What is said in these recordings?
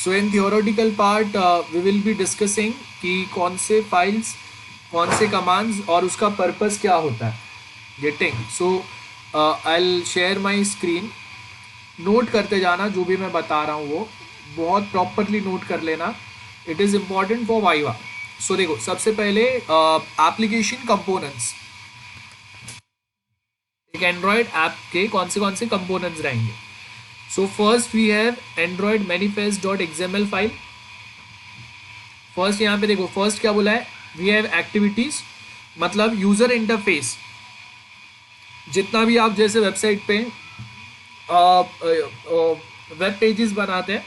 So in theoretical part we will be discussing कि कौन से फाइल्स, कौन से कमांड्स और उसका पर्पस क्या होता है. Getting. So I will share my screen. Note करते जाना जो भी मैं बता रहा हूँ वो बहुत प्रॉपरली नोट कर लेना. It is important for viva. So देखो, सबसे पहले एप्लीकेशन कंपोनेंट्स. एक एंड्रॉयड ऐप के कौन से कंपोनेंट्स रहेंगे. So first we have Android manifest dot XML file. First यहाँ पे देखो, फर्स्ट क्या बोला है, वी हैव एक्टिविटीज, मतलब यूजर इंटरफेस. जितना भी आप जैसे वेबसाइट पे वेब पेजेस बनाते हैं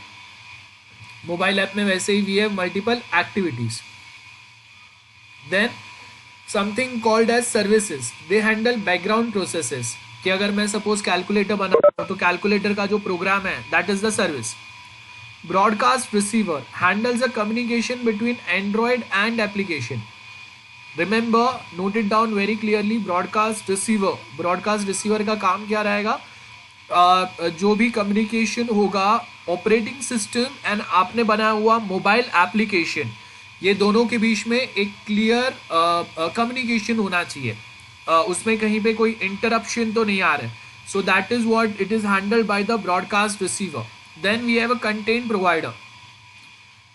मोबाइल ऐप में, वैसे ही we have multiple activities. Then something called as services. They handle background processes. कि अगर मैं सपोज कैलकुलेटर बना रहा हूँ तो कैलकुलेटर का जो प्रोग्राम है that is the service. Broadcast receiver handles the communication between Android and application. Remember, note it down very clearly. Broadcast receiver, broadcast receiver का काम क्या रहेगा, जो भी कम्युनिकेशन होगा ऑपरेटिंग सिस्टम एंड आपने बनाया हुआ मोबाइल एप्लीकेशन, ये दोनों के बीच में एक क्लियर कम्युनिकेशन होना चाहिए. उसमें कहीं पे कोई इंटरप्शन तो नहीं आ रहा है. So that is what it is handled by the broadcast receiver. Then we have a content provider.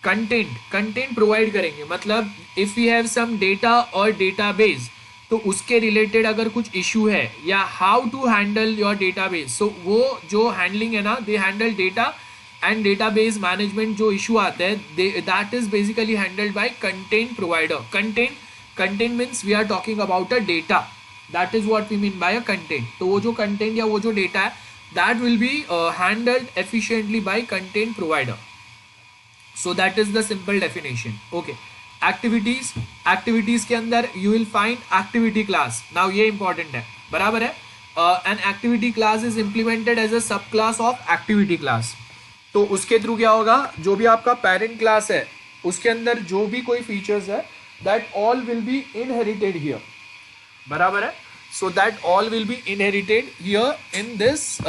Content provide करेंगे, मतलब if you have some data और डेटाबेस, तो उसके रिलेटेड अगर कुछ इशू है या how to handle your database, so वो जो हैंडलिंग है ना, they handle data and database management. जो इशू आते हैं that is basically handled by content provider. Content means we are talking about a data. That is what we mean by a content. तो वो जो content या वो जो data है that will be handled efficiently by content provider. So that is the simple definition. Okay. Activities. Activities के अंदर you will find activity class. Now ये इंपॉर्टेंट है, बराबर है. An activity class is implemented as a subclass of activity class. तो उसके through क्या होगा, जो भी आपका पेरेंट क्लास है उसके अंदर जो भी कोई फीचर्स है that all will be inherited here. बराबर है. So that all will be inherited here in this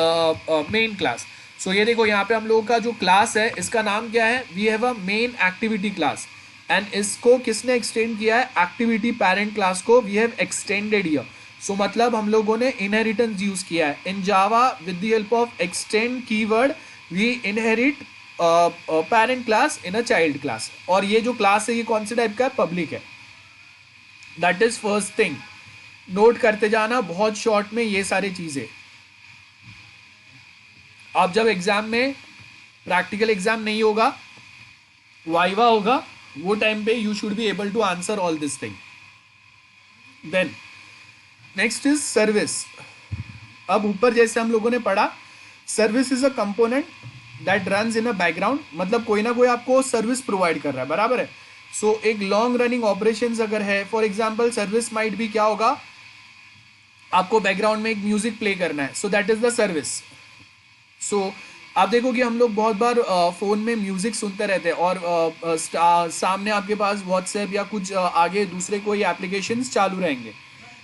main class. So ये देखो, यहाँ पे हम लोगों का जो क्लास है इसका नाम क्या है, we have a main activity class. And इसको किसने एक्सटेंड किया है, एक्टिविटी पेरेंट क्लास को we have extended here. So मतलब हम लोगों ने इनहेरिटेंस यूज किया है. In Java with the help of extend keyword we inherit parent class in a child class. और ये जो क्लास है ये कौन से टाइप का है, पब्लिक है. That is first thing. Note करते जाना बहुत शॉर्ट में ये सारी चीजें. अब जब एग्जाम में प्रैक्टिकल एग्जाम नहीं होगा, वाइवा होगा, वो टाइम पे you should be able to answer all this thing. Then next is service. अब ऊपर जैसे हम लोगों ने पढ़ा, service is a component that runs in a background. मतलब कोई ना कोई आपको सर्विस प्रोवाइड कर रहा है, बराबर है. सो एक लॉन्ग रनिंग ऑपरेशंस अगर है, फॉर एग्जांपल सर्विस माइट भी क्या होगा, आपको बैकग्राउंड में एक म्यूजिक प्ले करना है, so that is the service. So आप देखो कि हम लोग बहुत बार फ़ोन में म्यूज़िक सुनते रहते हैं और सामने आपके पास व्हाट्सएप या कुछ आगे दूसरे कोई एप्लीकेशंस चालू रहेंगे.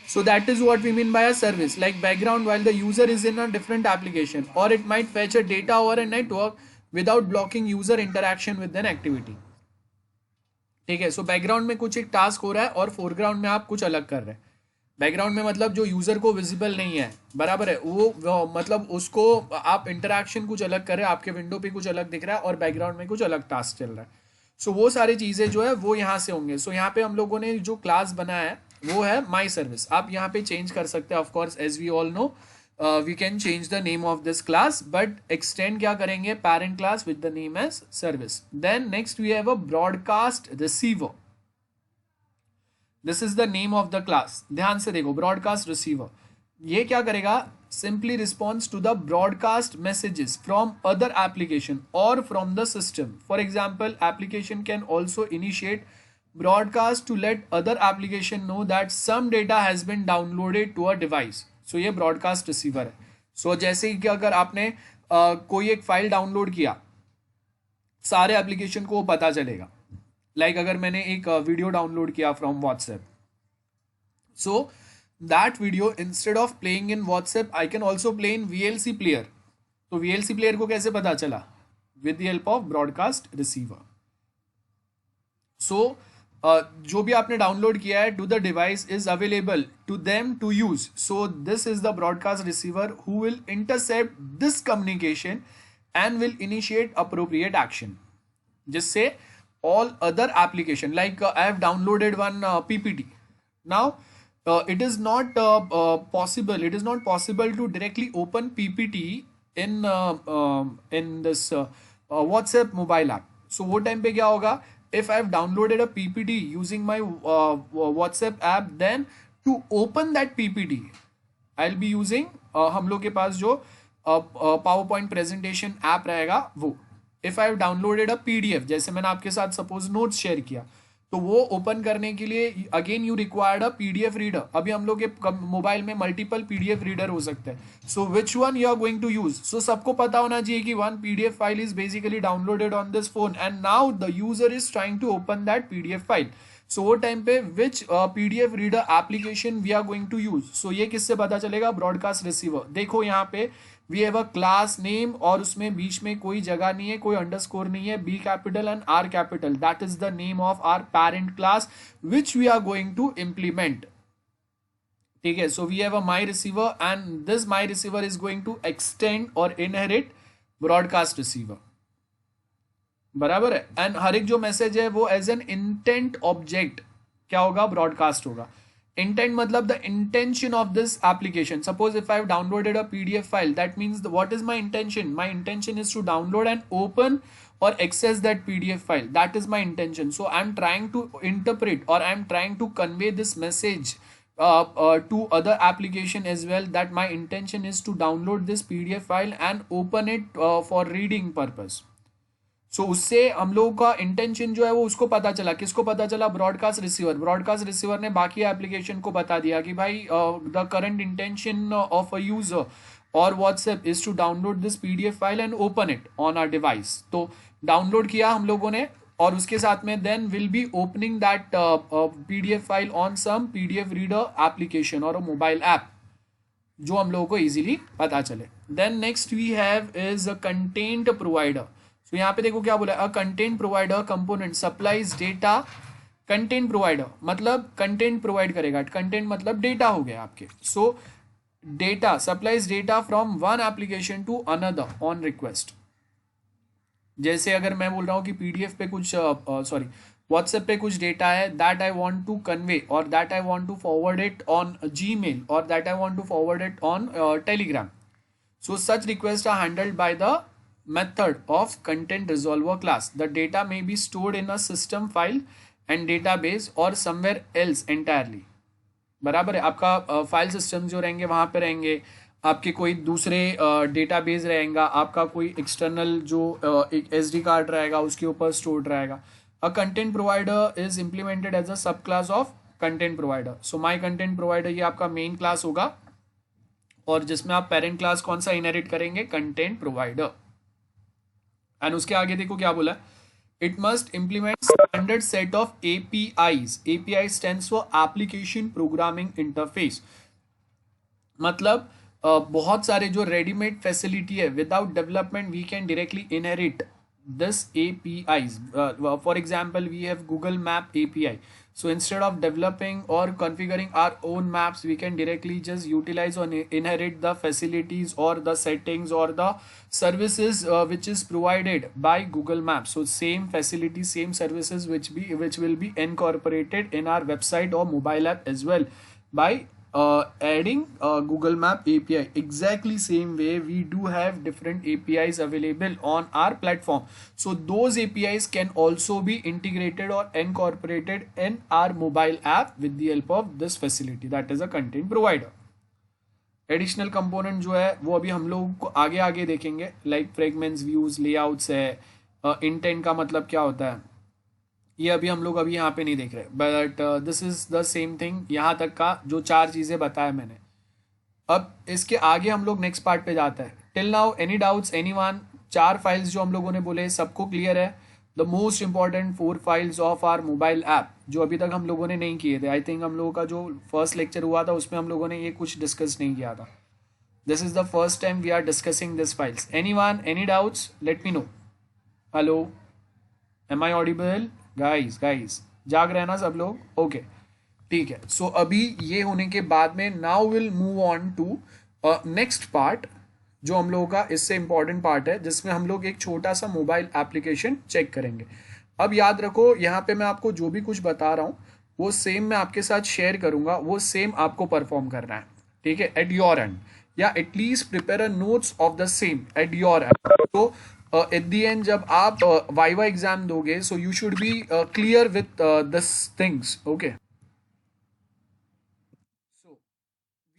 So that is what we mean by a service, like background while the user is in a different application, और it might fetch a data over a network without blocking user interaction with an activity. ठीक है. So background में कुछ एक task हो रहा है और फोरग्राउंड में आप कुछ अलग कर रहे हैं. बैकग्राउंड में मतलब जो यूज़र को विजिबल नहीं है, बराबर है, वो मतलब उसको आप इंटरैक्शन कुछ अलग कर रहे हैं, आपके विंडो पे कुछ अलग दिख रहा है और बैकग्राउंड में कुछ अलग टास्क चल रहा है. सो वो सारी चीज़ें जो है वो यहाँ से होंगे. सो यहाँ पे हम लोगों ने जो क्लास बनाया है वो है माई सर्विस. आप यहाँ पे चेंज कर सकते हैं, of course as we all know we can change the name of this class, but extend क्या करेंगे, parent class with the name as service. Then next we have a broadcast receiver. This is the name of the class. ध्यान से देखो, broadcast receiver ये क्या करेगा, simply response to the broadcast messages from other application और from the system. For example, application can also initiate broadcast to let other application know that some data has been downloaded to a device. So ये broadcast receiver है. सो जैसे कि अगर आपने कोई एक file download किया, सारे एप्लीकेशन को पता चलेगा. लाइक अगर मैंने एक वीडियो डाउनलोड किया from WhatsApp, so that video instead of playing in WhatsApp I can also play in VLC player. तो वीएलसी प्लेयर को कैसे पता चला, with the help of broadcast receiver. So जो भी आपने डाउनलोड किया है to the device is available to them to use. So this is the broadcast receiver who will intercept this communication and will initiate appropriate action. जिससे all other application like I have downloaded one PPT. Now it is not possible to directly open PPT in this WhatsApp mobile app. So वो time पे क्या होगा, if I have downloaded a PPT using my WhatsApp app, then to open that PPT I'll be using हम लोग के पास जो PowerPoint presentation app रहेगा वो. If I have downloaded a PDF, जैसे मैंने आपके साथ सपोज नोट्स शेयर किया, तो वो ओपन करने के लिए again you required a PDF reader. अभी हम लोग के मोबाइल में मल्टीपल PDF रीडर हो सकते हैं. So which one you are going to use. So सबको पता होना चाहिए कि one PDF file is basically downloaded on this phone and now the user is trying to open that PDF file. So वो time पे which PDF reader application we are going to use. So ये किससे पता चलेगा, broadcast receiver. देखो यहाँ पे we have a class name और उसमें बीच में कोई जगह नहीं है, कोई अंडरस्कोर नहीं है, B capital and R capital. That is the name of our parent class which we are going to implement. ठीक है. So we have a my receiver and this my receiver is going to extend और inherit broadcast receiver. बराबर है. And हर एक जो message है वो as an intent object क्या होगा, ब्रॉडकास्ट होगा. Intent मतलब the intention of this application. Suppose if I have downloaded a PDF file, that means what is my intention? My intention is to download and open or access that PDF file. That is my intention. So I'm trying to interpret or I'm trying to convey this message to other application as well, that my intention is to download this PDF file and open it for reading purpose. सो उससे हम लोगों का intention जो है वो उसको पता चला. किसको पता चला, ब्रॉडकास्ट रिसीवर. ब्रॉडकास्ट रिसीवर ने बाकी एप्लीकेशन को बता दिया कि भाई the current intention of a user और WhatsApp is to download this PDF file and open it on our device. तो डाउनलोड किया हम लोगों ने और उसके साथ में then will be opening that PDF file on some PDF reader application और अ मोबाइल ऐप जो हम लोगों को इजीली पता चले. Then next we have is a content provider. तो यहाँ पे देखो क्या बोला, a content provider component supplies data. Content provider मतलब कंटेंट प्रोवाइड करेगा. कंटेंट मतलब डेटा हो गया आपके. So data supplies data from one application to another on request. जैसे अगर मैं बोल रहा हूँ कि PDF पे कुछ व्हाट्सएप पे कुछ डेटा है that I want to convey और that I want to forward it on Gmail और that I want to forward it on Telegram. So such request are handled by the method of content resolver class. The data may be stored in a system file and database or somewhere else entirely. बराबर है. आपका file system जो रहेंगे वहाँ पे रहेंगे, आपके कोई दूसरे डेटाबेस रहेगा, आपका कोई एक्सटर्नल जो एक SD कार्ड रहेगा उसके ऊपर स्टोर्ड रहेगा. A content provider is implemented as a subclass of content provider. So my content provider ये आपका मेन क्लास होगा और जिसमें आप पेरेंट क्लास कौन सा इनहेरिट करेंगे, कंटेंट प्रोवाइडर. एंड उसके आगे देखो क्या बोला, it must implement standard set of APIs. API stands for application programming interface. मतलब बहुत सारे जो रेडीमेड फैसिलिटी है without development we can directly inherit this APIs. For example, we have Google Map API. So instead of developing or configuring our own maps, we can directly just utilize or inherit the facilities or the settings or the services which is provided by Google Maps. So same facilities, same services which will be incorporated in our website or mobile app as well by adding Google Map API. Exactly same way we do have different APIs available on our platform. So those APIs can also be integrated or incorporated in our mobile app with the help of this facility, that is a content provider. Additional component जो है वो अभी हम लोग को आगे आगे देखेंगे, लाइक फ्रेगमेंट्स, व्यूज, लेआउट्स है. इंटेंट का मतलब क्या होता है ये अभी हम लोग यहाँ पे नहीं देख रहे, but this is the same thing. यहाँ तक का जो 4 चीज़ें बताया मैंने. अब इसके आगे हम लोग नेक्स्ट पार्ट पे जाते हैं. Till now any doubts, anyone? 4 files जो हम लोगों ने बोले सबको क्लियर है? The most important 4 files of our mobile app जो अभी तक हम लोगों ने नहीं किए थे. आई थिंक हम लोगों का जो फर्स्ट लेक्चर हुआ था उसमें हम लोगों ने ये कुछ डिस्कस नहीं किया था. This is the first time we are discussing this files. Anyone, any doubts, let me know. Hello, am I audible? Guys guys, जाग रहे हैं ना सब लोग? ओके, ठीक है। सो अभी ये होने के बाद में now will move on to next part, जो हम लोगों का इससे इंपॉर्टेंट पार्ट है, जिसमें हम लोग एक छोटा सा मोबाइल एप्लीकेशन चेक करेंगे। अब याद रखो, यहाँ पे मैं आपको जो भी कुछ बता रहा हूँ वो सेम मैं आपके साथ शेयर करूंगा, वो सेम आपको परफॉर्म करना है, ठीक है, एट योर एंड, या at least prepare a notes of the same at your and. तो एट द एंड जब आप वाइवा एग्जाम दोगे, so you should B clear with this things, okay.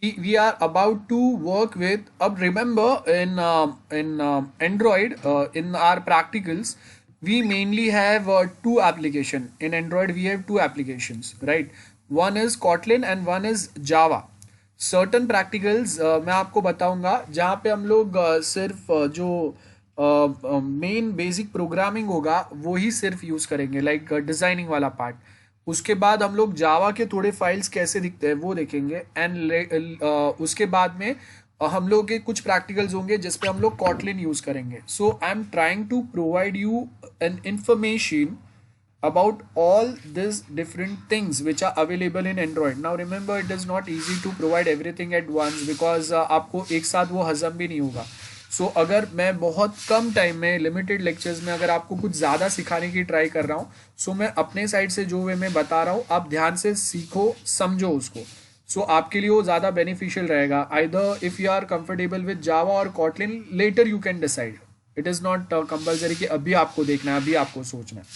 We are about to work with, remember in Android, in our practicals we mainly have two application. In Android we have two applications, right? One is Kotlin and one is Java. Certain practicals मैं आपको बताऊंगा जहाँ पे हम लोग सिर्फ जो main basic programming होगा वो ही सिर्फ यूज करेंगे, लाइक डिजाइनिंग वाला पार्ट। उसके बाद हम लोग जावा के थोड़े फाइल्स कैसे दिखते हैं वो देखेंगे, एंड उसके बाद में हम लोग के कुछ प्रैक्टिकल्स होंगे जिसपे हम लोग कॉटलिन यूज करेंगे। So I am trying to provide you an information about all these different things which are available in Android. Now remember, it is not easy to provide everything at once because आपको एक साथ वो हजम भी नहीं होगा। सो अगर मैं बहुत कम टाइम में, लिमिटेड लेक्चर्स में अगर आपको कुछ ज़्यादा सिखाने की ट्राई कर रहा हूँ, सो मैं अपने साइड से जो वे मैं बता रहा हूँ आप ध्यान से सीखो, समझो उसको। सो आपके लिए वो ज़्यादा बेनिफिशियल रहेगा। Either if you are comfortable with Java और Kotlin, later you can decide. It is not compulsory कि अभी आपको देखना है, अभी आपको सोचना है,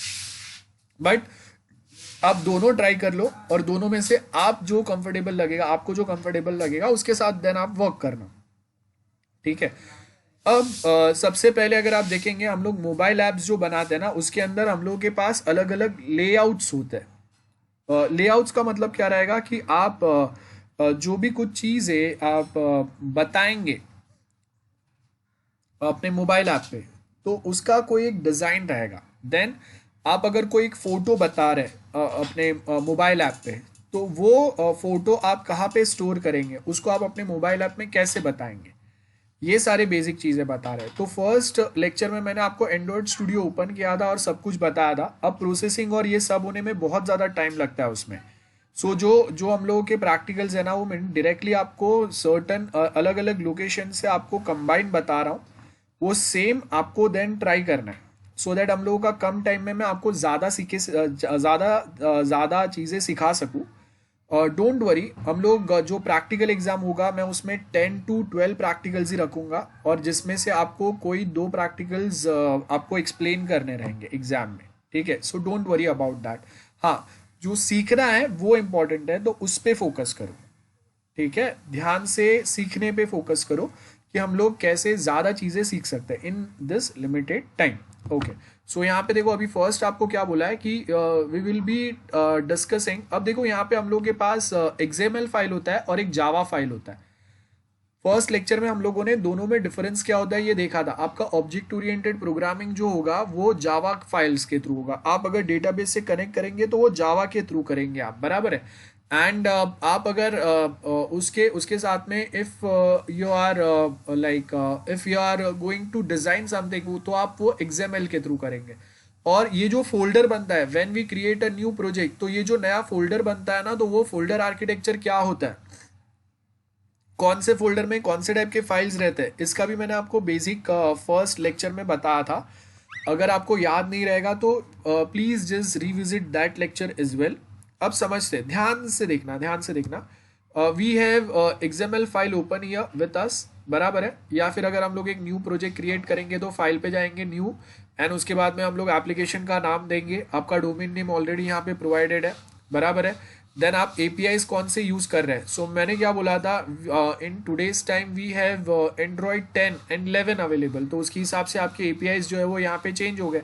बट आप दोनों ट्राई कर लो और दोनों में से आप जो कंफर्टेबल लगेगा, आपको जो कंफर्टेबल लगेगा उसके साथ देन आप वर्क करना, ठीक है। अब सबसे पहले अगर आप देखेंगे, हम लोग मोबाइल ऐप्स जो बनाते हैं ना, उसके अंदर हम लोगों के पास अलग अलग लेआउट्स होते हैं। लेआउट्स का मतलब क्या रहेगा कि आप जो भी कुछ चीज़ें आप बताएंगे अपने मोबाइल ऐप पे, तो उसका कोई एक डिज़ाइन रहेगा। देन आप अगर कोई एक फ़ोटो बता रहे अपने मोबाइल ऐप पे, तो वो फ़ोटो आप कहाँ पे स्टोर करेंगे, उसको आप अपने मोबाइल ऐप में कैसे बताएंगे, ये सारे बेसिक चीज़ें बता रहे हैं। तो फर्स्ट लेक्चर में मैंने आपको एंड्रॉयड स्टूडियो ओपन किया था और सब कुछ बताया था। अब प्रोसेसिंग और ये सब होने में बहुत ज़्यादा टाइम लगता है उसमें। सो जो जो हम लोगों के प्रैक्टिकल्स है ना, वो मैं डायरेक्टली आपको सर्टन अलग अलग लोकेशन से आपको कंबाइन बता रहा हूँ, वो सेम आपको देन ट्राई करना है, सो दैट हम लोगों का कम टाइम में मैं आपको ज़्यादा चीज़ें सिखा सकूँ। डोंट वरी, हम लोग जो प्रैक्टिकल एग्जाम होगा मैं उसमें 10 to 12 प्रैक्टिकल्स ही रखूँगा, और जिसमें से आपको कोई 2 प्रैक्टिकल्स आपको एक्सप्लेन करने रहेंगे एग्जाम में, ठीक है। So don't worry about that. हाँ, जो सीखना है वो इम्पोर्टेंट है, तो उस पर फोकस करो, ठीक है। ध्यान से सीखने पे फोकस करो कि हम लोग कैसे ज़्यादा चीज़ें सीख सकते हैं in this limited time, okay. So यहाँ पे देखो, अभी फर्स्ट आपको क्या बोला है कि वी विल बी डिस्कसिंग। अब देखो यहाँ पे हम लोग के पास XML फाइल होता है और एक जावा फाइल होता है। फर्स्ट लेक्चर में हम लोगों ने दोनों में डिफरेंस क्या होता है ये देखा था। आपका ऑब्जेक्ट ओरिएंटेड प्रोग्रामिंग जो होगा वो जावा फाइल्स के थ्रू होगा, आप अगर डेटाबेस से कनेक्ट करेंगे तो वो जावा के थ्रू करेंगे आप, बराबर है। एंड आप अगर उसके उसके साथ में if you are like if you are going to design something, तो आप वो XML के थ्रू करेंगे। और ये जो फोल्डर बनता है when we create a new project, तो ये जो नया फोल्डर बनता है ना, तो वो फोल्डर आर्किटेक्चर क्या होता है, कौन से फोल्डर में कौन से टाइप के फाइल्स रहते हैं, इसका भी मैंने आपको बेसिक फर्स्ट लेक्चर में बताया था। अगर आपको याद नहीं रहेगा तो please just revisit that lecture is well. अब समझते, ध्यान से देखना, ध्यान से देखना। We have XML file open here with us, बराबर है। या फिर अगर हम लोग एक न्यू प्रोजेक्ट क्रिएट करेंगे तो फाइल पे जाएंगे न्यू, एंड उसके बाद में हम लोग एप्लीकेशन का नाम देंगे। आपका डोमेन नेम ऑलरेडी यहाँ पे प्रोवाइडेड है, बराबर है। देन आप APIs कौन से यूज कर रहे हैं। सो मैंने क्या बोला था, in today's time we have Android 10 and 11 available, तो उसके हिसाब से आपके APIs जो है वो यहाँ पे चेंज हो गए,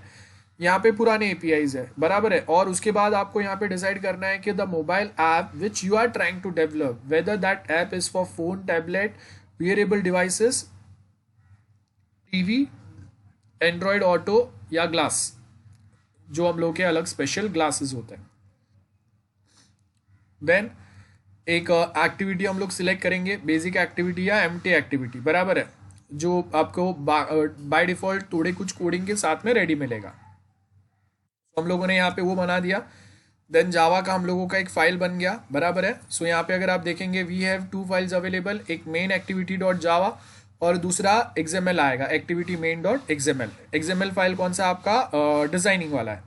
यहाँ पे पुराने APIs है, बराबर है। और उसके बाद आपको यहाँ पे डिसाइड करना है कि the mobile app which you are trying to develop, whether that app is for phone, tablet, wearable devices, TV, Android auto या ग्लास, जो हम लोग के अलग स्पेशल ग्लासेस होते हैं। देन एक एक्टिविटी हम लोग सिलेक्ट करेंगे, बेसिक एक्टिविटी या एम्प्टी एक्टिविटी, बराबर है। जो आपको बाय डिफॉल्ट थोड़े कुछ कोडिंग के साथ में रेडी मिलेगा। तो हम लोगों ने यहाँ पे वो बना दिया। देन जावा का हम लोगों का एक फाइल बन गया, बराबर है। सो यहाँ पे अगर आप देखेंगे वी हैव 2 फाइल्स अवेलेबल, एक मेन एक्टिविटी डॉट जावा और दूसरा XML आएगा, activity main dot XML। XML file कौन सा आपका डिजाइनिंग वाला है।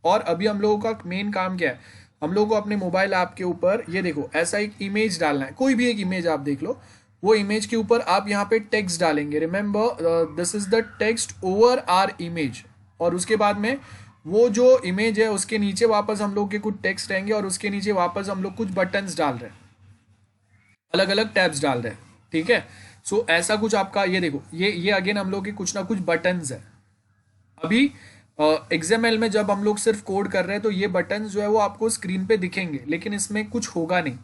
और अभी हम लोगों का मेन काम क्या है, हम लोगों को अपने मोबाइल ऐप के ऊपर ये देखो ऐसा एक इमेज डालना है, कोई भी एक इमेज आप देख लो, वो इमेज के ऊपर आप यहाँ पे टेक्स्ट डालेंगे। Remember this is the text over our image. और उसके बाद में वो जो इमेज है उसके नीचे वापस हम लोग के कुछ टेक्स्ट रहेंगे और उसके नीचे वापस हम लोग कुछ बटन्स डाल रहे हैं, अलग अलग टैब्स डाल रहे हैं, ठीक है। सो ऐसा कुछ आपका ये देखो, ये अगेन हम लोग के कुछ ना कुछ बटन्स है। अभी XML में जब हम लोग सिर्फ कोड कर रहे हैं तो ये बटन्स जो है वो आपको स्क्रीन पे दिखेंगे, लेकिन इसमें कुछ होगा नहीं,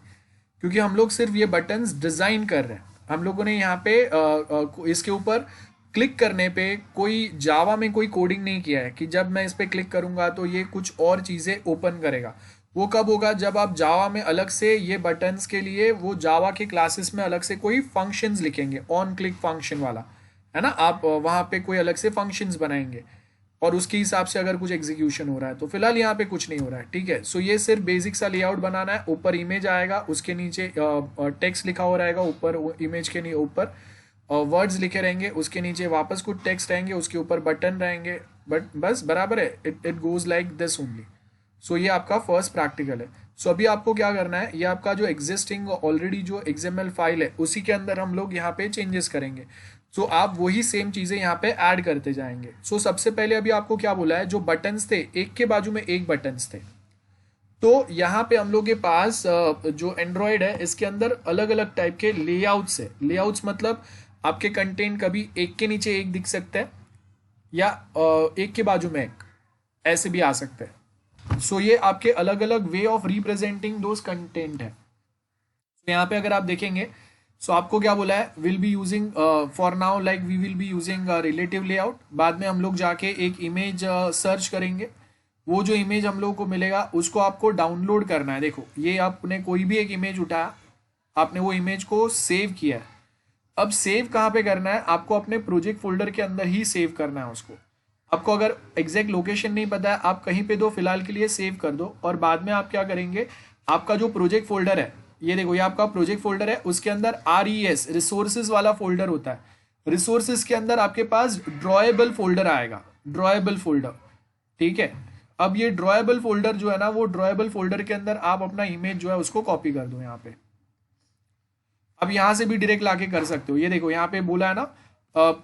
क्योंकि हम लोग सिर्फ ये बटन्स डिजाइन कर रहे हैं। हम लोगों ने यहाँ पे इसके ऊपर क्लिक करने पे कोई जावा में कोई कोडिंग नहीं किया है कि जब मैं इस पर क्लिक करूंगा तो ये कुछ और चीज़ें ओपन करेगा। वो कब होगा, जब आप जावा में अलग से ये बटन्स के लिए वो जावा के क्लासेस में अलग से कोई फंक्शंस लिखेंगे, ऑन क्लिक फंक्शन वाला, है ना। आप वहाँ पे कोई अलग से फंक्शंस बनाएंगे और उसके हिसाब से अगर कुछ एग्जीक्यूशन हो रहा है। तो फिलहाल यहाँ पे कुछ नहीं हो रहा है, ठीक है। सो ये सिर्फ बेसिक सा लेआउट बनाना है। ऊपर इमेज आएगा, उसके नीचे टेक्स्ट लिखा हो रहेगा, ऊपर इमेज के ऊपर वर्ड्स लिखे रहेंगे, उसके नीचे वापस कुछ टेक्स्ट रहेंगे, उसके ऊपर बटन रहेंगे, बट बस बराबर है। It goes like this only. So ये आपका फर्स्ट प्रैक्टिकल है। सो अभी आपको क्या करना है, ये आपका जो एग्जिस्टिंग ऑलरेडी जो XML फाइल है उसी के अंदर हम लोग यहाँ पे चेंजेस करेंगे। सो आप वही सेम चीज़ें यहाँ पे ऐड करते जाएंगे। सो सबसे पहले अभी आपको क्या बोला है, जो बटन्स थे एक के बाजू में एक बटन्स थे, तो यहाँ पे हम लोग के पास जो एंड्रॉयड है इसके अंदर अलग अलग टाइप के लेआउट्स है। लेआउट्स मतलब आपके कंटेंट कभी एक के नीचे एक दिख सकता है या एक के बाजू में एक, ऐसे भी आ सकते हैं। सो ये आपके अलग अलग way of representing those content है। तो यहाँ पे अगर आप देखेंगे, सो आपको क्या बोला है, will be using for now like we will be using relative layout. बाद में हम लोग जाके एक इमेज सर्च करेंगे, वो जो इमेज हम लोग को मिलेगा उसको आपको डाउनलोड करना है। देखो ये आपने कोई भी एक इमेज उठाया, आपने वो इमेज को सेव किया है। अब सेव कहाँ पे करना है, आपको अपने प्रोजेक्ट फोल्डर के अंदर ही सेव करना है उसको। आपको अगर एग्जैक्ट लोकेशन नहीं पता है, आप कहीं पे दो, फिलहाल के लिए सेव कर दो। और बाद में आप क्या करेंगे, आपका जो प्रोजेक्ट फोल्डर है, ये देखो ये आपका प्रोजेक्ट फोल्डर है, उसके अंदर RES रिसोर्सेज वाला फोल्डर होता है। रिसोर्सेज के अंदर आपके पास ड्रॉएबल फोल्डर आएगा, ड्रॉएबल फोल्डर, ठीक है। अब ये ड्रॉएबल फोल्डर जो है ना, वो ड्रॉएबल फोल्डर के अंदर आप अपना इमेज जो है उसको कॉपी कर दो यहाँ पे। अब यहाँ से भी डायरेक्ट लाके कर सकते हो। ये देखो यहाँ पे बोला है ना,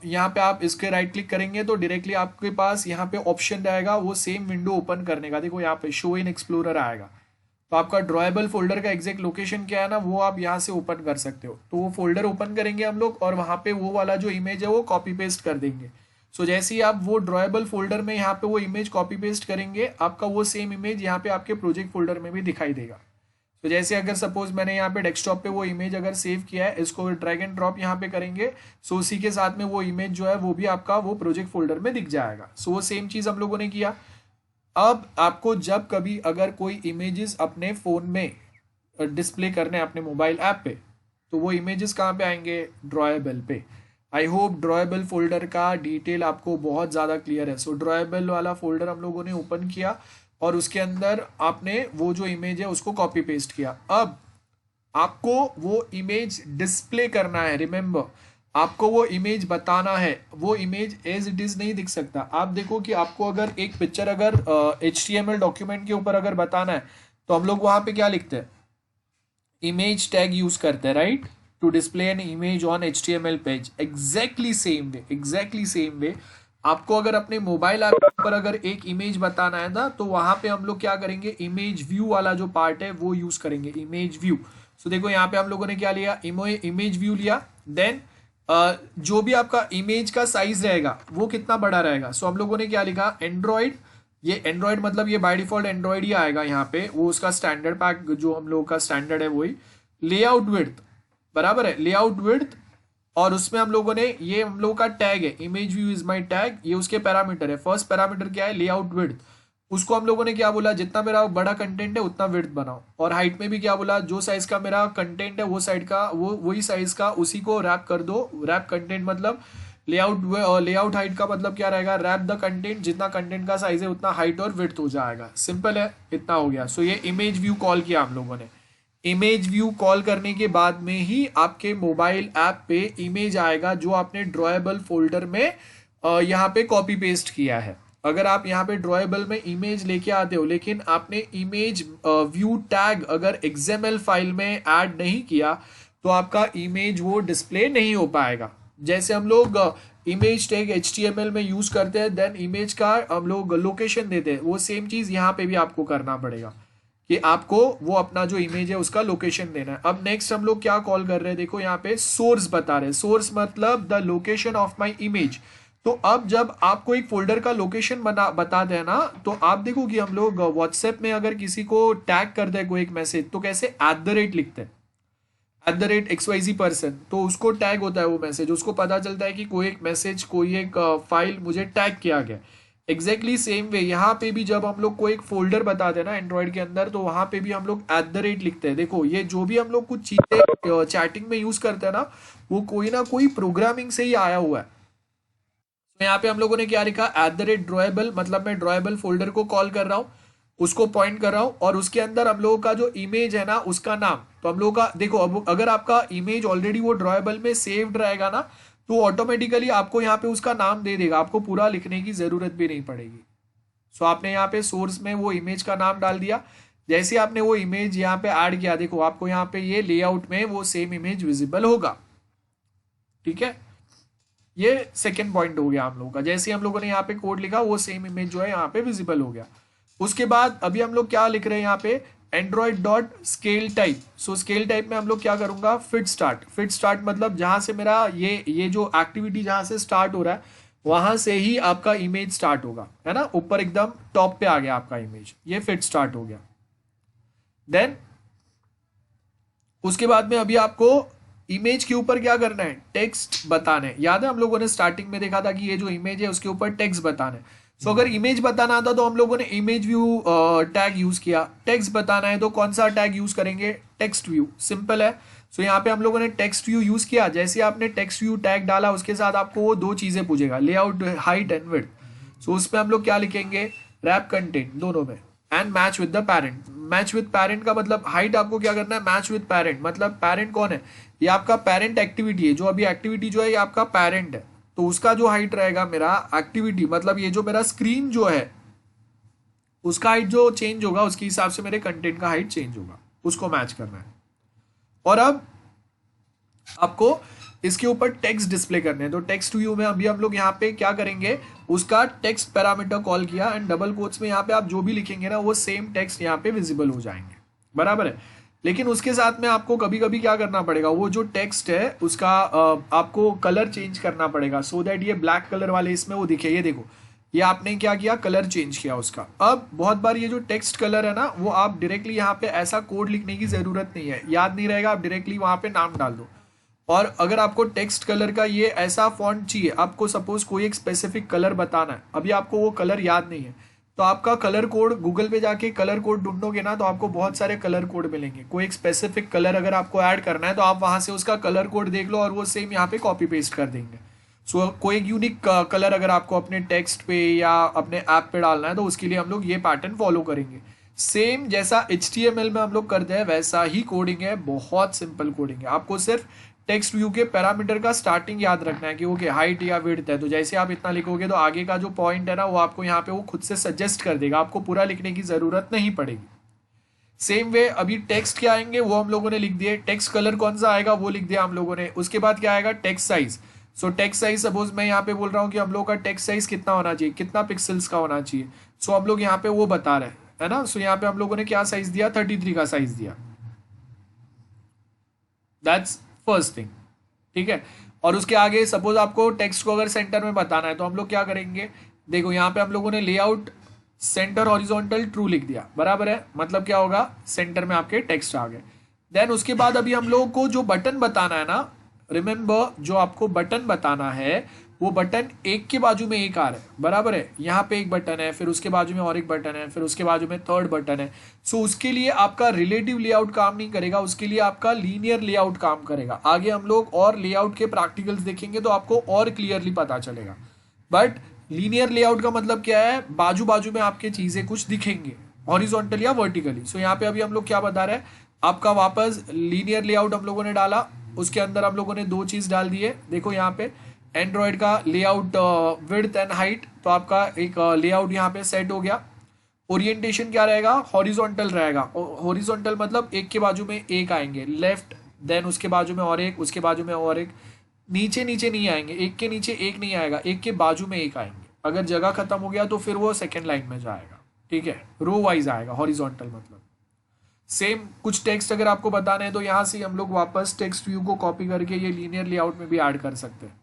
यहाँ पे आप इसके राइट क्लिक करेंगे तो डायरेक्टली आपके पास यहाँ पे ऑप्शन रहेगा वो सेम विंडो ओपन करने का। देखो यहाँ पे शो इन एक्सप्लोरर आएगा, तो आपका ड्रॉएबल फोल्डर का एग्जैक्ट लोकेशन क्या है ना, वो आप यहाँ से ओपन कर सकते हो। तो वो फोल्डर ओपन करेंगे हम लोग और वहाँ पे वो वाला जो इमेज है वो कॉपी पेस्ट कर देंगे। सो जैसे ही आप वो ड्रॉएबल फोल्डर में यहाँ पे वो इमेज कॉपी पेस्ट करेंगे, आपका वो सेम इमेज यहाँ पे आपके प्रोजेक्ट फोल्डर में भी दिखाई देगा। तो जैसे अगर सपोज मैंने यहाँ पे डेस्कटॉप पे वो इमेज अगर सेव किया है, इसको ड्रैग एंड ड्रॉप यहाँ पे करेंगे, सो उसी के साथ में वो इमेज जो है वो भी आपका वो प्रोजेक्ट फोल्डर में दिख जाएगा। सो वो सेम चीज़ हम लोगों ने किया। अब आपको जब कभी अगर कोई इमेजेस अपने फ़ोन में डिस्प्ले करने अपने मोबाइल ऐप पे, तो वो इमेजेस कहाँ पे आएंगे, ड्रॉएबल पे। आई होप ड्रॉएबल फोल्डर का डिटेल आपको बहुत ज़्यादा क्लियर है। सो ड्रॉएबल वाला फोल्डर हम लोगों ने ओपन किया और उसके अंदर आपने वो जो इमेज है उसको कॉपी पेस्ट किया। अब आपको वो इमेज डिस्प्ले करना है। रिमेंबर, आपको वो इमेज बताना है, वो इमेज एज इट इज नहीं दिख सकता। आप देखो कि आपको अगर एक पिक्चर अगर HTML डॉक्यूमेंट के ऊपर अगर बताना है तो हम लोग वहां पे क्या लिखते हैं, इमेज टैग यूज करते हैं, right, to display an image on HTML page. Exactly same way आपको अगर अपने मोबाइल ऐप पर अगर एक इमेज बताना है ना, तो वहां पे हम लोग क्या करेंगे, इमेज व्यू वाला जो पार्ट है वो यूज करेंगे, इमेज व्यू। सो देखो यहाँ पे हम लोगों ने क्या लिया, इमेज व्यू लिया। देन जो भी आपका इमेज का साइज रहेगा वो कितना बड़ा रहेगा। सो हम लोगों ने क्या लिखा, एंड्रॉइड। ये एंड्रॉइड मतलब ये बाय डिफॉल्ट एंड्रॉइड ही आएगा यहाँ पे, वो उसका स्टैंडर्ड पैक जो हम लोगों का स्टैंडर्ड है वही। लेआउट विड्थ, बराबर है, लेआउट विड्थ। और उसमें हम लोगों ने ये हम लोगों का टैग है, image view is my tag, ये उसके पैरामीटर है। फर्स्ट पैरामीटर क्या है, लेआउट विड्थ। उसको हम लोगों ने क्या बोला, जितना मेरा बड़ा कंटेंट है उतना विड्थ बनाओ। और हाइट में भी क्या बोला, जो साइज का मेरा कंटेंट है वो साइड का वो वही साइज का उसी को रैप कर दो। रैप कंटेंट मतलब लेआउट हाइट का मतलब क्या रहेगा, रैप द कंटेंट, जितना कंटेंट का साइज है उतना हाइट और विड्थ हो जाएगा। सिंपल है, इतना हो गया। सो ये इमेज व्यू कॉल किया हम लोगों ने। इमेज व्यू कॉल करने के बाद में ही आपके मोबाइल ऐप पे इमेज आएगा जो आपने ड्रॉएबल फोल्डर में यहाँ पे कॉपी पेस्ट किया है। अगर आप यहाँ पे ड्रॉएबल में इमेज लेके आते हो लेकिन आपने इमेज व्यू टैग अगर XML फाइल में ऐड नहीं किया तो आपका इमेज वो डिस्प्ले नहीं हो पाएगा। जैसे हम लोग इमेज टैग HTML में यूज करते हैं, देन इमेज का हम लोग लोकेशन देते हैं, वो सेम चीज यहाँ पे भी आपको करना पड़ेगा कि आपको वो अपना जो इमेज है उसका लोकेशन देना है। अब नेक्स्ट हम लोग क्या कॉल कर रहे हैं, देखो यहाँ पे सोर्स बता रहे हैं। सोर्स मतलब the location of my image. तो अब जब आपको एक फोल्डर का लोकेशन बताते हैं ना, तो आप देखो कि हम लोग व्हाट्सएप में अगर किसी को टैग करते हैं कोई एक मैसेज तो कैसे @ लिखते हैं, @XYZ पर्सन, तो उसको टैग होता है वो मैसेज, उसको पता चलता है कि कोई एक मैसेज कोई एक फाइल मुझे टैग किया गया। एग्जैक्टली सेम वे यहाँ पे भी जब हम लोग को एक फोल्डर बताते हैं ना एंड्रॉइड के अंदर, तो वहां पे भी हम लोग @ लिखते हैं। देखो ये जो भी हम लोग कुछ चीजें चैटिंग में यूज करते हैं ना, वो कोई ना कोई प्रोग्रामिंग से ही आया हुआ है। तो यहाँ पे हम लोगों ने क्या लिखा, @drawable, मतलब मैं ड्रॉएबल फोल्डर को कॉल कर रहा हूँ, उसको पॉइंट कर रहा हूँ, और उसके अंदर हम लोगों का जो इमेज है ना उसका नाम, तो हम लोगों का देखो अब अगर आपका इमेज ऑलरेडी वो ड्रॉएबल में सेव्ड रहेगा ना तो ऑटोमेटिकली आपको यहाँ पे उसका नाम दे देगा, आपको पूरा लिखने की जरूरत भी नहीं पड़ेगी। सो आपने यहाँ पे सोर्स में वो इमेज का नाम डाल दिया। जैसे आपने वो इमेज यहाँ पे ऐड किया, देखो आपको यहाँ पे ये लेआउट में वो सेम इमेज विजिबल होगा। ठीक है, ये सेकेंड पॉइंट हो गया हम लोगों का। जैसे हम लोगों ने यहाँ पे कोड लिखा वो सेम इमेज जो है यहाँ पे विजिबल हो गया। उसके बाद अभी हम लोग क्या लिख रहे हैं यहाँ पे, Android.scale-type। सो स्केल टाइप में हम लोग क्या करूंगा, फिट स्टार्ट मतलब जहां से मेरा ये जो एक्टिविटी जहां से स्टार्ट हो रहा है वहां से ही आपका इमेज स्टार्ट होगा, है ना, ऊपर एकदम टॉप पे आ गया आपका इमेज, ये फिट स्टार्ट हो गया। देन उसके बाद में अभी आपको इमेज के ऊपर क्या करना है, टेक्स्ट बताना है। याद है हम लोगों ने स्टार्टिंग में देखा था कि ये जो इमेज है उसके ऊपर टेक्स्ट बताना है। सो अगर इमेज बताना आता तो हम लोगों ने इमेज व्यू टैग यूज किया। टेक्स्ट बताना है तो कौन सा टैग यूज करेंगे, टेक्स्ट व्यू। सिंपल है। सो यहाँ पे हम लोगों ने टेक्स्ट व्यू यूज किया। जैसे आपने टेक्स्ट व्यू टैग डाला उसके साथ आपको वो दो चीजें पूछेगा, लेआउट हाइट एंड विड्थ। सो उसमें हम लोग क्या लिखेंगे, रैप कंटेंट दोनों में, and match with the parent. Match with parent का मतलब हाइट आपको क्या करना है, मैच विद पैरेंट, मतलब पैरेंट कौन है, ये आपका पैरेंट एक्टिविटी है। जो अभी एक्टिविटी जो है ये आपका पैरेंट है, तो उसका जो हाइट रहेगा मेरा एक्टिविटी, मतलब ये जो मेरा स्क्रीन जो है उसका हाइट जो चेंज होगा उसके हिसाब से मेरे कंटेंट का हाइट चेंज होगा, उसको मैच करना है। और अब आपको इसके ऊपर टेक्स्ट डिस्प्ले करने हैं। तो टेक्स्ट व्यू में अभी हम लोग यहाँ पे क्या करेंगे, उसका टेक्स्ट पैरामीटर कॉल किया एंड डबल कोट्स में यहाँ पे आप जो भी लिखेंगे ना वो सेम टेक्स्ट यहाँ पे विजिबल हो जाएंगे, बराबर है। लेकिन उसके साथ में आपको कभी कभी क्या करना पड़ेगा, वो जो टेक्स्ट है उसका आपको कलर चेंज करना पड़ेगा, सो दैट ये ब्लैक कलर वाले इसमें वो दिखे। ये देखो ये आपने क्या किया, कलर चेंज किया उसका। अब बहुत बार ये जो टेक्स्ट कलर है ना वो आप डायरेक्टली यहाँ पे ऐसा कोड लिखने की जरूरत नहीं है, याद नहीं रहेगा, आप डायरेक्टली वहां पे नाम डाल दो। और अगर आपको टेक्स्ट कलर का ये ऐसा फॉन्ट चाहिए, आपको सपोज कोई एक स्पेसिफिक कलर बताना है, अभी आपको वो कलर याद नहीं है, तो आपका कलर कोड गूगल पे जाके कलर कोड ढूंढोगे ना तो आपको बहुत सारे कलर कोड मिलेंगे। कोई एक स्पेसिफिक कलर अगर आपको ऐड करना है तो आप वहां से उसका कलर कोड देख लो और वो सेम यहाँ पे कॉपी पेस्ट कर देंगे। सो कोई एक यूनिक कलर अगर आपको अपने टेक्स्ट पे या अपने ऐप पे डालना है तो उसके लिए हम लोग ये पैटर्न फॉलो करेंगे। सेम जैसा HTML में हम लोग करते हैं वैसा ही कोडिंग है, बहुत सिंपल कोडिंग है। आपको सिर्फ टेक्स्ट व्यू के पैरामीटर का स्टार्टिंग याद रखना है कि ओके हाइट या विड्थ है, तो जैसे आप इतना लिखोगे तो आगे का जो पॉइंट है ना वो आपको यहाँ पे वो खुद से सजेस्ट कर देगा, आपको पूरा लिखने की जरूरत नहीं पड़ेगी। सेम वे अभी टेक्स्ट क्या आएंगे वो हम लोगों ने लिख दिए, टेक्स्ट कलर कौन सा आएगा वो लिख दिया हम लोगों ने। उसके बाद क्या आएगा, टेक्स्ट साइज। सो टेक्स्ट साइज सपोज मैं यहाँ पे बोल रहा हूँ कि हम लोग का टेक्स्ट साइज कितना होना चाहिए, कितना पिक्सल्स का होना चाहिए, सो हम लोग यहाँ पे वो बता रहे है ना। सो यहाँ पे हम लोगों ने क्या साइज दिया, 33 का साइज दिया, दैट्स फर्स्ट थिंग, ठीक है। और उसके आगे सपोज आपको टेक्स्ट को अगर सेंटर में बताना है तो हम लोग क्या करेंगे, देखो यहाँ पे हम लोगों ने लेआउट सेंटर हॉरिजॉन्टल ट्रू लिख दिया, बराबर है, मतलब क्या होगा, सेंटर में आपके टेक्स्ट आ गए। देन उसके बाद अभी हम लोगों को जो बटन बताना है ना, रिमेंबर जो आपको बटन बताना है वो बटन एक के बाजू में एक आ रहा है, बराबर है। यहाँ पे एक बटन है, फिर उसके बाजू में और एक बटन है, फिर उसके बाजू में थर्ड बटन है। सो उसके लिए आपका रिलेटिव लेआउट काम नहीं करेगा, उसके लिए आपका लीनियर लेआउट काम करेगा। आगे हम लोग और लेआउट के प्रैक्टिकल्स देखेंगे तो आपको और क्लियरली पता चलेगा। बट लीनियर लेआउट का मतलब क्या है, बाजू बाजू में आपके चीजें कुछ दिखेंगे हॉरिजॉन्टल या वर्टिकली। सो यहाँ पे अभी हम लोग क्या बता रहे हैं, आपका वापस लीनियर लेआउट हम लोगों ने डाला, उसके अंदर हम लोगों ने दो चीज डाल दी है। देखो यहाँ पे एंड्रॉयड का लेआउट विड्थ एंड हाइट, तो आपका एक लेआउट यहाँ पे सेट हो गया। ओरिएंटेशन क्या रहेगा, हॉरिजॉन्टल रहेगा। हॉरिजॉन्टल मतलब एक के बाजू में एक आएंगे, लेफ्ट, देन उसके बाजू में और एक, उसके बाजू में और एक, नीचे नीचे नहीं आएंगे, एक के नीचे एक नहीं आएगा, एक के बाजू में एक आएंगे। अगर जगह खत्म हो गया तो फिर वो सेकेंड लाइन में जाएगा, ठीक है, रो वाइज आएगा हॉरिजॉन्टल मतलब। सेम कुछ टेक्स्ट अगर आपको बताना है तो यहाँ से हम लोग वापस टेक्स्ट व्यू को कॉपी करके ये लीनियर लेआउट में भी ऐड कर सकते हैं।